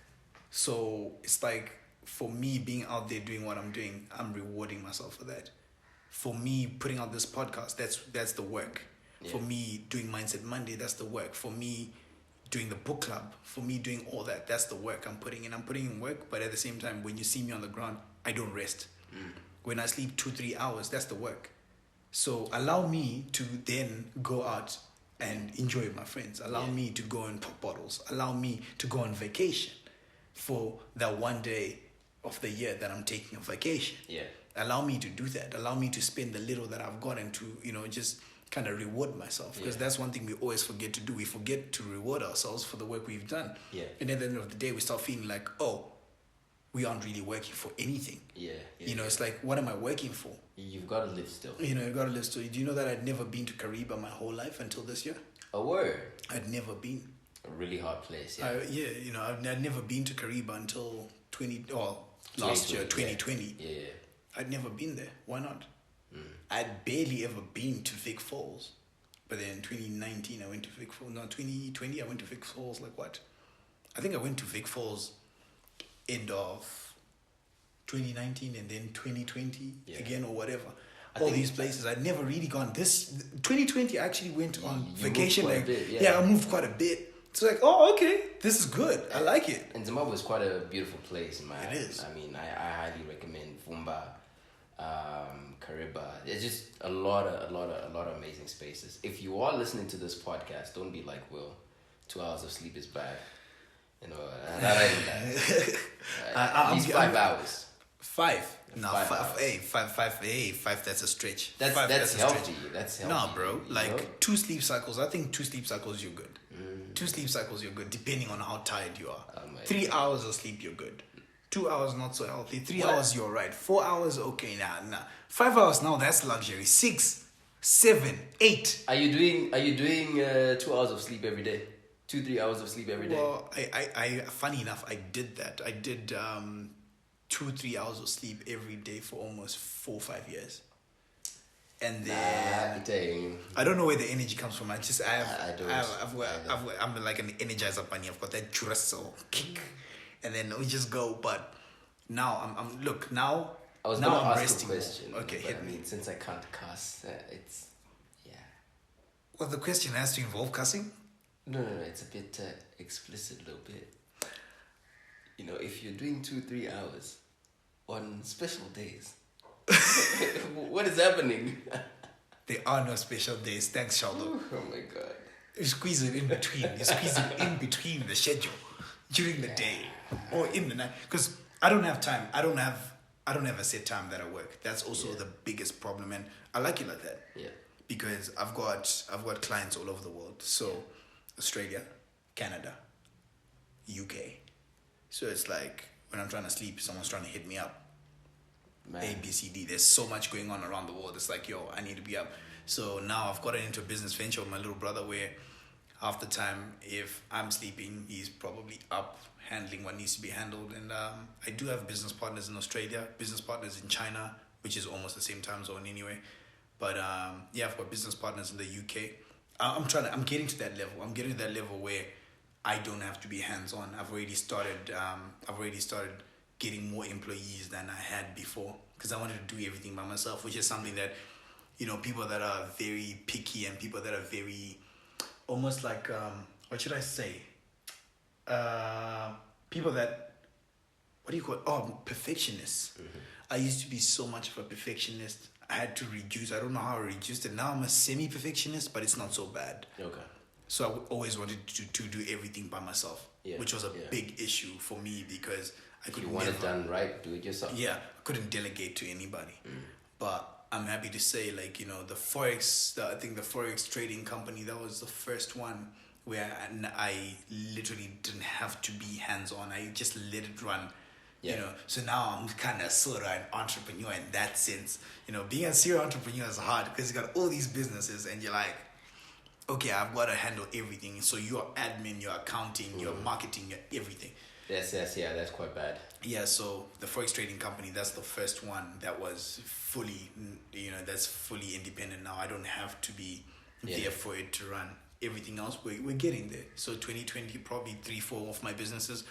So it's like, for me being out there doing what I'm doing, I'm rewarding myself for that. For me putting out this podcast, that's the work. Yeah. For me doing Mindset Monday, that's the work. For me doing the book club, for me doing all that, that's the work I'm putting in. I'm putting in work, but at the same time, when you see me on the ground, I don't rest. When I sleep 2-3 hours, that's the work. So allow me to then go out and enjoy with my friends. Allow me to go and pop bottles. Allow me to go on vacation for that one day of the year that I'm taking a vacation. Yeah. Allow me to do that. Allow me to spend the little that I've gotten to, just kind of reward myself. Because that's one thing we always forget to do. We forget to reward ourselves for the work we've done. Yeah. And at the end of the day, we start feeling like, oh, we aren't really working for anything. Yeah. It's like, what am I working for? You've got to live still. You've got to live still. Do you know that I'd never been to Kariba my whole life until this year? A word. I'd never been. A really hard place, yeah. I'd never been to Kariba until last year, 2020. Yeah. I'd never been there. Why not? I'd barely ever been to Vic Falls. But then 2019, I went to Vic Falls. No, 2020, I went to Vic Falls, like what? I think I went to Vic Falls end of 2019 and then 2020 again or whatever. All these places. I'd never really gone. This 2020, I actually went on vacation. Moved quite a bit, I moved quite a bit. It's like, oh, okay, this is good. I like it. And Zimbabwe is quite a beautiful place, man. It is. I mean, I highly recommend Vumba, Kariba. There's just a lot of amazing spaces. If you are listening to this podcast, don't be like Will. 2 hours of sleep is bad. That ain't bad. At least 5 hours. 5. No, 5 5. hours. 5. That's a stretch. That's healthy. That's healthy. No, bro. Like 2 sleep cycles. I think 2 sleep cycles you're good. 2 sleep cycles you're good, depending on how tired you are. 3 hours of sleep you're good. 2 hours not so healthy. 3 hours you're right. 4 hours okay. Nah. 5 hours now that's luxury. 6, 7, 8. Are you doing 2 hours of sleep every day? 2-3 hours of sleep every day? Well, I funny enough, I did that. I did 2-3 hours of sleep every day for almost 4-5 years. And then I don't know where the energy comes from. I'm like an energizer bunny. I've got that Duracell kick, and then we just go. But Now look now. I was now going to I'm ask resting a question. more. Okay, but hit I me. mean, since I can't cuss, it's yeah. Well, the question has to involve cussing. No, it's a bit explicit, a little bit. You know, if you're doing 2-3 hours on special days, what is happening? There are no special days. Thanks, SHALdo. Oh my god. You squeeze it in between. You squeeze it in between the schedule during the day or in the night. Because I don't have time. I don't have a set time that I work. That's also the biggest problem, and I like it like that. Yeah. Because I've got clients all over the world. So Australia, Canada, UK. So it's like when I'm trying to sleep, someone's trying to hit me up. Man. A, B, C, D. There's so much going on around the world. It's like, yo, I need to be up. So now I've gotten into a business venture with my little brother where half the time, if I'm sleeping, he's probably up handling what needs to be handled. And I do have business partners in Australia, business partners in China, which is almost the same time zone anyway. But yeah, I've got business partners in the UK. I'm getting to that level. I'm getting to that level where I don't have to be hands-on. I've already started getting more employees than I had before because I wanted to do everything by myself, which is something that, you know, people that are very picky and people that are very, almost like, what should I say? People that, what do you call it? Oh, perfectionists. Mm-hmm. I used to be so much of a perfectionist. I had to reduce. I don't know how I reduced it. Now I'm a semi-perfectionist, but it's not so bad. Okay. So I always wanted to do everything by myself, which was a big issue for me because I couldn't. You want it done right, do it yourself. Yeah, I couldn't delegate to anybody. But I'm happy to say, like, you know, I think the Forex trading company, that was the first one where I literally didn't have to be hands-on. I just let it run. Yeah. You know, so now I'm kind of sort of an entrepreneur in that sense. You know, being a serial entrepreneur is hard because you got all these businesses and you're like, okay, I've got to handle everything. So you're admin, you're accounting, you're marketing, you're everything. Yes, yeah, that's quite bad. Yeah, so the Forex trading company, that's the first one that was fully, you know, that's fully independent now. I don't have to be there for it to run. Everything else, we're getting there. So 2020, probably 3-4 of my businesses,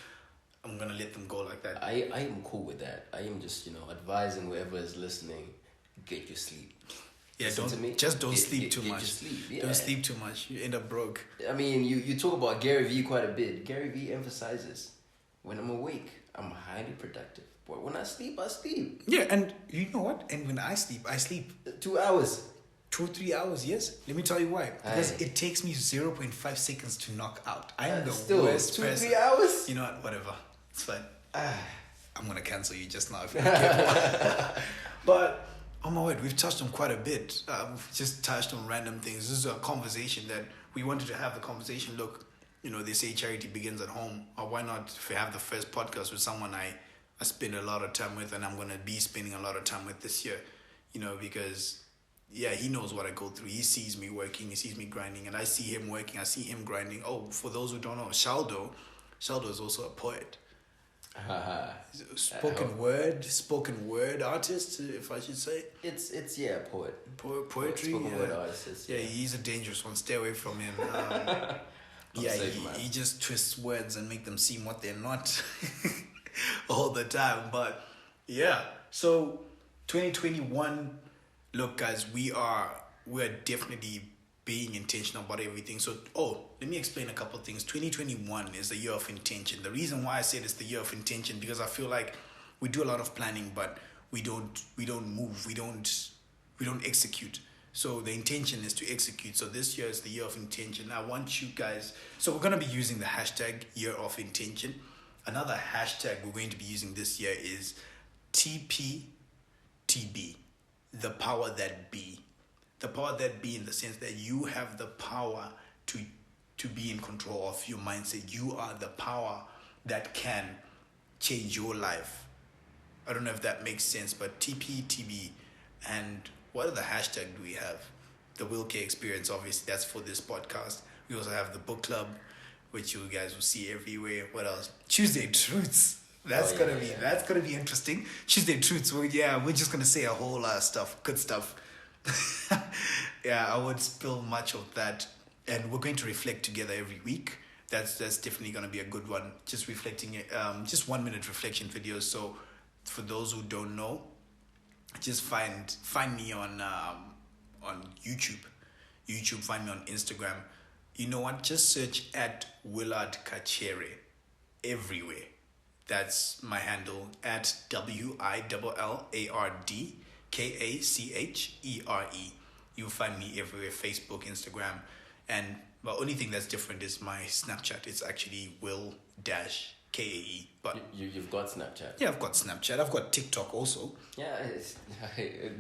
I'm going to let them go like that. I am cool with that. I am just, you know, advising whoever is listening, get your sleep. Yeah, don't sleep too much. Sleep. Yeah. Don't sleep too much. You end up broke. I mean, you talk about Gary Vee quite a bit. Gary Vee emphasizes, when I'm awake, I'm highly productive. But when I sleep, I sleep. Yeah, and you know what? And when I sleep. 2 hours. 2 or 3 hours, yes. Let me tell you why. Because it takes me 0.5 seconds to knock out. I am the worst person. 2 or 3 hours? You know what? Whatever. It's fine. I'm going to cancel you just now if you're not careful. But... oh my word, we've touched on quite a bit. We've just touched on random things. This is a conversation that we wanted to have the conversation. Look, you know, they say charity begins at home. Or why not if we have the first podcast with someone I spend a lot of time with and I'm going to be spending a lot of time with this year. You know, because, yeah, he knows what I go through. He sees me working. He sees me grinding. And I see him working. I see him grinding. Oh, for those who don't know, SHALdo is also a poet. Spoken word artist, if I should say. It's poet. Poetry. Spoken word artist. Yeah, he's a dangerous one. Stay away from him. He just twists words and make them seem what they're not all the time. But yeah, so 2021. Look, guys, we're definitely being intentional about everything. So, let me explain a couple of things. 2021 is the year of intention. The reason why I said it's the year of intention, because I feel like we do a lot of planning, but we don't move. We don't execute. So the intention is to execute. So this year is the year of intention. I want you guys, so we're going to be using the hashtag year of intention. Another hashtag we're going to be using this year is TPTB, the power that be. The power that be, in the sense that you have the power to be in control of your mindset. You are the power that can change your life. I don't know if that makes sense, but TPTB. And what other hashtag do we have? The Will-Kae experience, obviously, that's for this podcast. We also have the book club, which you guys will see everywhere. What else? Tuesday Truths. That's gonna be interesting. Tuesday Truths. Well, yeah, we're just gonna say a whole lot of stuff, good stuff. Yeah, I won't spill much of that, and we're going to reflect together every week. That's definitely going to be a good one. Just reflecting, just 1 minute reflection videos. So for those who don't know, just find me on YouTube. Find me on Instagram. You know what? Just search at Willard Kachere everywhere. That's my handle, at WILLARDKACHERE. You'll find me everywhere, Facebook, Instagram, and the only thing that's different is my Snapchat. It's actually Will-Kae. But you've got Snapchat. Yeah, I've got Snapchat. I've got TikTok also. Yeah,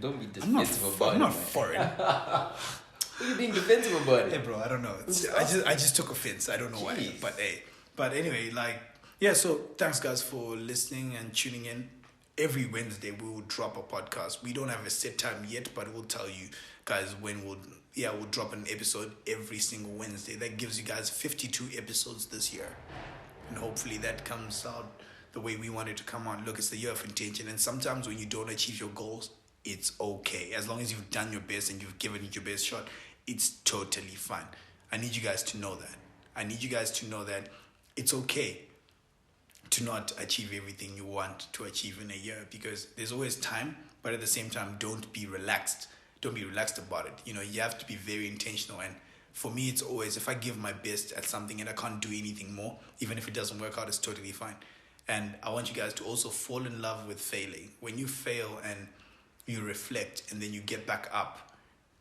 don't be defensive about it. I'm not foreign. What are you being defensive about it? Hey, bro, I don't know. I just took offense. I don't know why. But anyway, so thanks guys for listening and tuning in. Every Wednesday we will drop a podcast. We don't have a set time yet, but we'll tell you guys when we'll drop an episode every single Wednesday. That gives you guys 52 episodes this year. And hopefully that comes out the way we want it to come out. Look, it's the year of intention, and sometimes when you don't achieve your goals, it's okay. As long as you've done your best and you've given it your best shot, it's totally fine. I need you guys to know that. It's okay to not achieve everything you want to achieve in a year, because there's always time, but at the same time, don't be relaxed. Don't be relaxed about it. You have to be very intentional. And for me, it's always, if I give my best at something and I can't do anything more, even if it doesn't work out, it's totally fine. And I want you guys to also fall in love with failing. When you fail and you reflect and then you get back up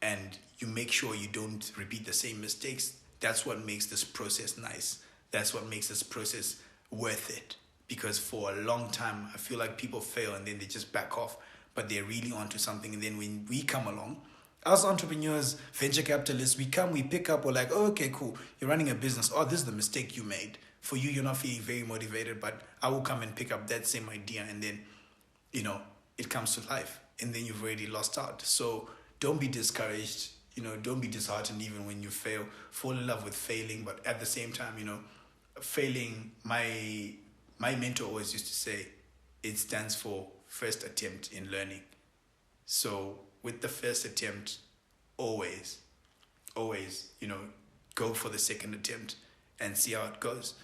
and you make sure you don't repeat the same mistakes, that's what makes this process nice. That's what makes this process worth it. Because for a long time, I feel like people fail and then they just back off, but they're really onto something. And then when we come along, as entrepreneurs, venture capitalists, we pick up, we're like, oh, okay, cool. You're running a business. Oh, this is the mistake you made. For you, you're not feeling very motivated, but I will come and pick up that same idea, and then, it comes to life, and then you've already lost out. So don't be discouraged, don't be disheartened even when you fail. Fall in love with failing, but at the same time, failing, my mentor always used to say, it stands for first attempt in learning. So with the first attempt, always, go for the second attempt and see how it goes.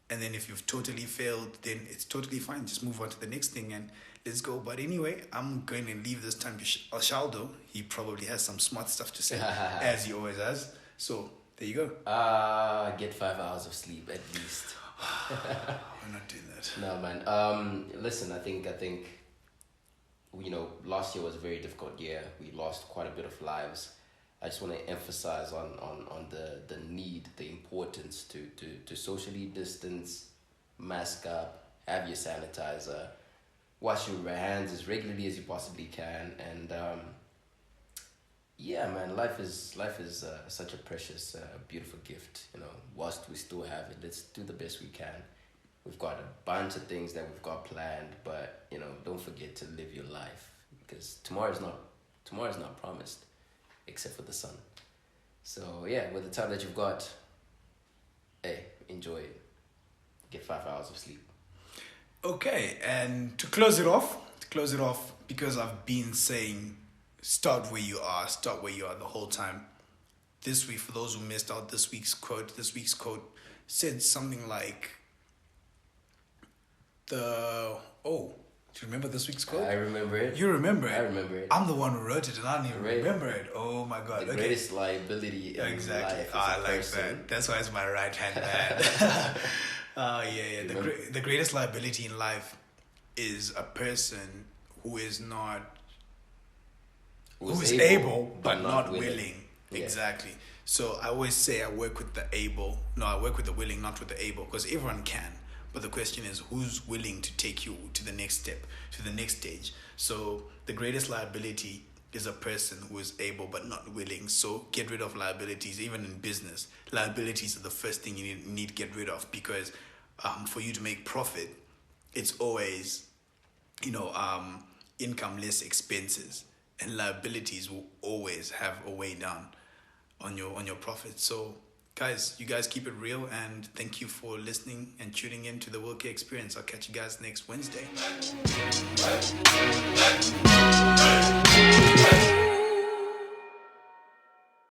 And then if you've totally failed, then it's totally fine. Just move on to the next thing and let's go. But anyway, I'm going to leave this time to SHALdo. He probably has some smart stuff to say, as he always has. So there you go. Get 5 hours of sleep at least. We're not doing that. No, man. Listen, I think last year was a very difficult year. We lost quite a bit of lives. I just want to emphasize on the need, the importance to socially distance, mask up, have your sanitizer, wash your hands as regularly as you possibly can, and man, life is such a precious, beautiful gift. Whilst we still have it, let's do the best we can. We've got a bunch of things that we've got planned, but don't forget to live your life, because tomorrow's not promised, except for the sun. So with the time that you've got, enjoy it. Get 5 hours of sleep. Okay, and to close it off, because I've been saying start where you are the whole time. This week, for those who missed out, this week's quote said something like do you remember this week's quote? I remember it. You remember it? I remember it. I'm the one who wrote it and I don't even remember it. Oh my God. The greatest liability in life. I like that. That's why it's my right hand man. The greatest liability in life is a person who is able but not willing. Yeah. Exactly. So I always say I work with the willing, not with the able, because everyone can. But the question is, who's willing to take you to the next step, to the next stage? So the greatest liability is a person who is able but not willing. So get rid of liabilities. Even in business, liabilities are the first thing you need to get rid of, because for you to make profit, it's always, income less expenses, and liabilities will always have a way down on your profit. So guys, you guys keep it real, and thank you for listening and tuning in to the Will-Kae Experience. I'll catch you guys next Wednesday.